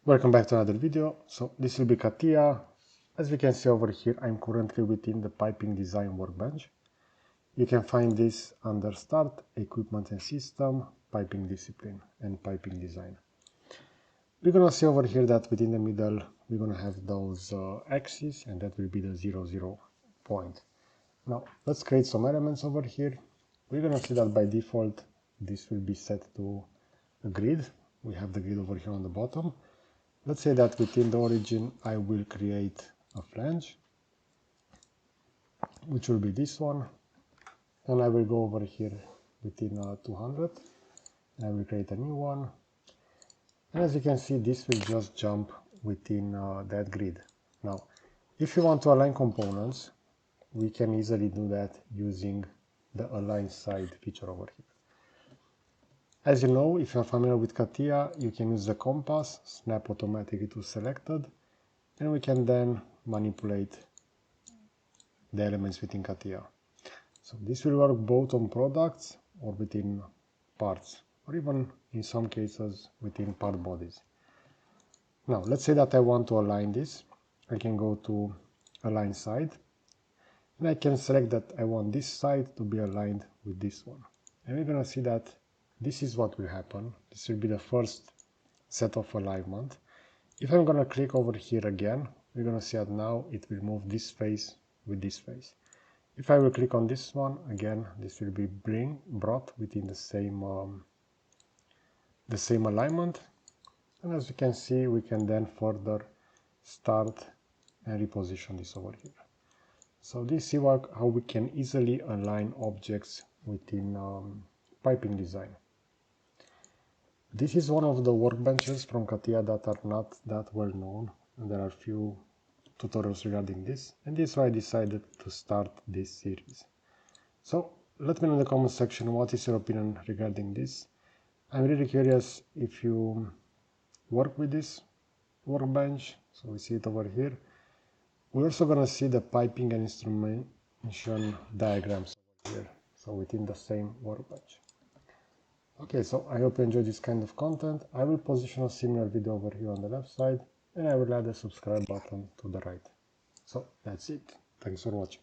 Welcome back to another video. So this will be CATIA. As we can see over here, I'm currently within the piping design workbench. You can find this under Start, Equipment and System, Piping Discipline and Piping Design. We're going to see over here that within the middle, we're going to have those axes, and that will be the 0 point. Now, let's create some elements over here. We're going to see that by default, this will be set to a grid. We have the grid over here on the bottom. Let's say that within the origin, I will create a flange, which will be this one. And I will go over here within 200, and I will create a new one. And as you can see, this will just jump within that grid. Now, if you want to align components, we can easily do that using the align side feature over here. As you know, if you are familiar with CATIA, you can use the compass, snap automatically to selected, and we can then manipulate the elements within CATIA. So this will work both on products or within parts, or even in some cases within part bodies. Now, let's say that I want to align this. I can go to align side, and I can select that I want this side to be aligned with this one. And we're going to see that this is what will happen. This will be the first set of alignment. If I'm going to click over here again, we're going to see that now it will move this face with this face. If I will click on this one, again, this will be brought within the same alignment. And as you can see, we can then further start and reposition this over here. So this is how we can easily align objects within piping design. This is one of the workbenches from CATIA that are not that well known, and there are few tutorials regarding this, and this is why I decided to start this series. So let me know in the comment section what is your opinion regarding this. I'm really curious if you work with this workbench. So we see it over here. We're also going to see the piping and instrumentation diagrams over here, so within the same workbench. Okay, so I hope you enjoyed this kind of content. I will position a similar video over here on the left side, and I will add a subscribe button to the right. So that's it. Thanks for watching.